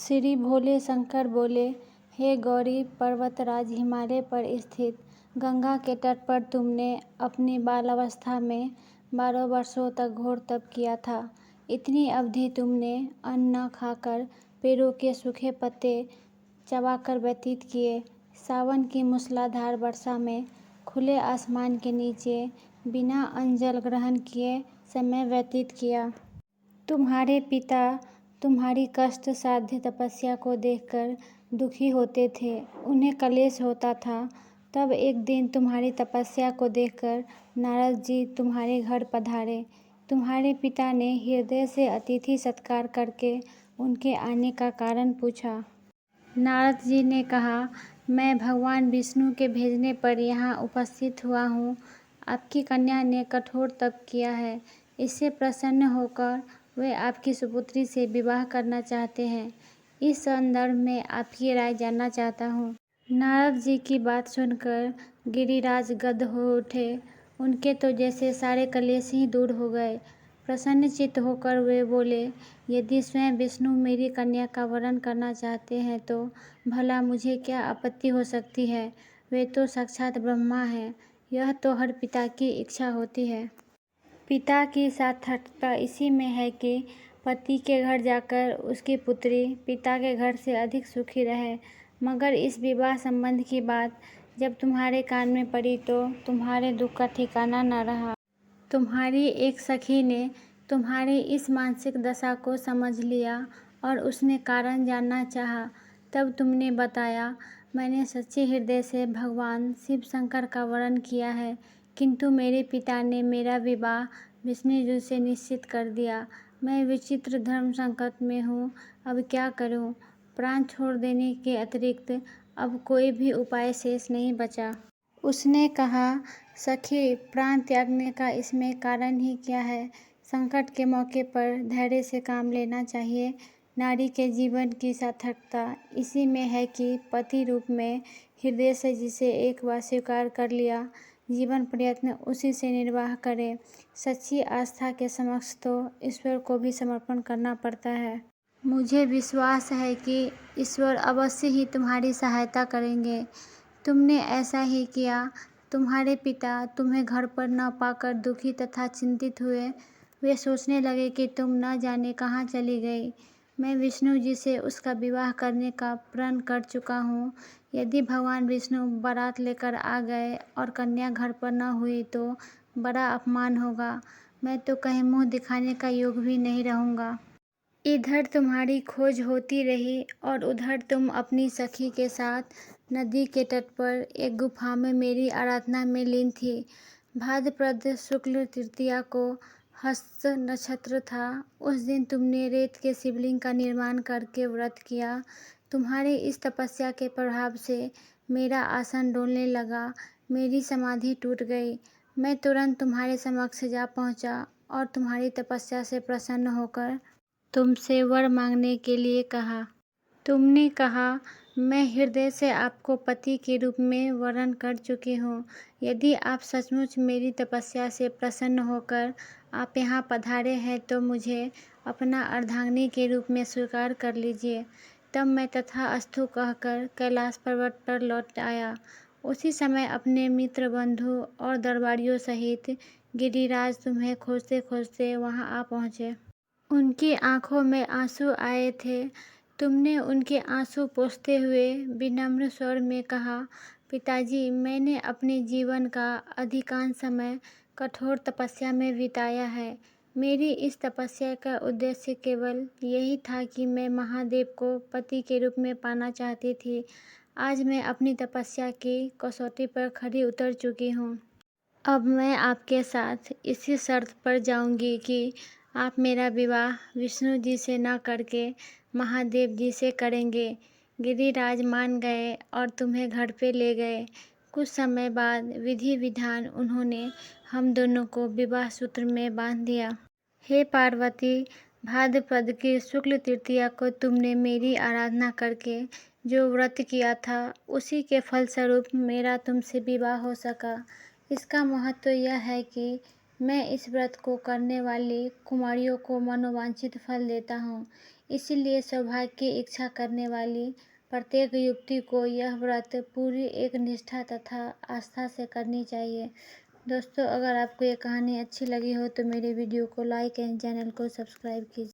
श्री भोले शंकर बोले, हे गौरी पर्वतराज हिमालय पर स्थित गंगा के तट पर तुमने अपनी बालावस्था में 12 वर्षों तक घोर तप किया था। इतनी अवधि तुमने अन्न न खाकर पेड़ों के सूखे पत्ते चबाकर व्यतीत किए। सावन की मूसलाधार वर्षा में खुले आसमान के नीचे बिना अन्न जल ग्रहण किए समय व्यतीत किया। तुम्हारे पिता तुम्हारी कष्ट साध्य तपस्या को देखकर दुखी होते थे, उन्हें क्लेश होता था। तब एक दिन तुम्हारी तपस्या को देखकर नारद जी तुम्हारे घर पधारे। तुम्हारे पिता ने हृदय से अतिथि सत्कार करके उनके आने का कारण पूछा। नारद जी ने कहा, मैं भगवान विष्णु के भेजने पर यहाँ उपस्थित हुआ हूँ। आपकी कन्या ने कठोर तप किया है, इससे प्रसन्न होकर वे आपकी सुपुत्री से विवाह करना चाहते हैं। इस संदर्भ में आपकी राय जानना चाहता हूँ। नारद जी की बात सुनकर गिरिराज गद हो उठे। उनके तो जैसे सारे क्लेश ही दूर हो गए। प्रसन्नचित्त होकर वे बोले, यदि स्वयं विष्णु मेरी कन्या का वरण करना चाहते हैं तो भला मुझे क्या आपत्ति हो सकती है। वे तो साक्षात ब्रह्मा हैं। यह तो हर पिता की इच्छा होती है। पिता की सार्थकता इसी में है कि पति के घर जाकर उसकी पुत्री पिता के घर से अधिक सुखी रहे। मगर इस विवाह संबंध की बात जब तुम्हारे कान में पड़ी तो तुम्हारे दुख का ठिकाना न रहा। तुम्हारी एक सखी ने तुम्हारी इस मानसिक दशा को समझ लिया और उसने कारण जानना चाहा। तब तुमने बताया, मैंने सच्चे हृदय से भगवान शिव शंकर का वरण किया है, किंतु मेरे पिता ने मेरा विवाह विष्णु जी से निश्चित कर दिया। मैं विचित्र धर्म संकट में हूँ, अब क्या करूँ। प्राण छोड़ देने के अतिरिक्त अब कोई भी उपाय शेष नहीं बचा। उसने कहा, सखी, प्राण त्यागने का इसमें कारण ही क्या है। संकट के मौके पर धैर्य से काम लेना चाहिए। नारी के जीवन की सार्थकता इसी में है कि पति रूप में हृदय से जिसे एक बार स्वीकार कर लिया, जीवन प्रयत्न उसी से निर्वाह करे। सच्ची आस्था के समक्ष तो ईश्वर को भी समर्पण करना पड़ता है। मुझे विश्वास है कि ईश्वर अवश्य ही तुम्हारी सहायता करेंगे। तुमने ऐसा ही किया। तुम्हारे पिता तुम्हें घर पर न पाकर दुखी तथा चिंतित हुए। वे सोचने लगे कि तुम न जाने कहाँ चली गई। मैं विष्णु जी से उसका विवाह करने का प्रण कर चुका हूँ। यदि भगवान विष्णु बारात लेकर आ गए और कन्या घर पर न हुई तो बड़ा अपमान होगा। मैं तो कहीं मुंह दिखाने का योग भी नहीं रहूँगा। इधर तुम्हारी खोज होती रही और उधर तुम अपनी सखी के साथ नदी के तट पर एक गुफा में मेरी आराधना में लीन थी। भाद्रपद शुक्ल तृतीया को हस्त नक्षत्र था। उस दिन तुमने रेत के शिवलिंग का निर्माण करके व्रत किया। तुम्हारी इस तपस्या के प्रभाव से मेरा आसन डोलने लगा, मेरी समाधि टूट गई। मैं तुरंत तुम्हारे समक्ष जा पहुंचा और तुम्हारी तपस्या से प्रसन्न होकर तुमसे वर मांगने के लिए कहा। तुमने कहा, मैं हृदय से आपको पति के रूप में वरण कर चुकी हूँ। यदि आप सचमुच मेरी तपस्या से प्रसन्न होकर आप यहाँ पधारे हैं तो मुझे अपना अर्धांगिनी के रूप में स्वीकार कर लीजिए। तब मैं तथास्तु कहकर कैलाश पर्वत पर लौट आया। उसी समय अपने मित्र बंधु और दरबारियों सहित गिरिराज तुम्हें खोजते खोजते वहाँ आ पहुँचे। उनकी आंखों में आंसू आए थे। तुमने उनके आंसू पोंछते हुए विनम्र स्वर में कहा, पिताजी, मैंने अपने जीवन का अधिकांश समय कठोर तपस्या में बिताया है। मेरी इस तपस्या का उद्देश्य केवल यही था कि मैं महादेव को पति के रूप में पाना चाहती थी। आज मैं अपनी तपस्या की कसौटी पर खरी उतर चुकी हूँ। अब मैं आपके साथ इसी शर्त पर जाऊंगी कि आप मेरा विवाह विष्णु जी से न करके महादेव जी से करेंगे। गिरिराज मान गए और तुम्हें घर पे ले गए। कुछ समय बाद विधि विधान उन्होंने हम दोनों को विवाह सूत्र में बांध दिया। हे पार्वती, भाद्रपद की शुक्ल तृतीया को तुमने मेरी आराधना करके जो व्रत किया था उसी के फलस्वरूप मेरा तुमसे विवाह हो सका। इसका महत्व यह है कि मैं इस व्रत को करने वाली कुमारियों को मनोवांछित फल देता हूँ। इसीलिए सौभाग्य की इच्छा करने वाली प्रत्येक युवती को यह व्रत पूरी एक निष्ठा तथा आस्था से करनी चाहिए। दोस्तों, अगर आपको ये कहानी अच्छी लगी हो तो मेरे वीडियो को लाइक एंड चैनल को सब्सक्राइब कीजिए।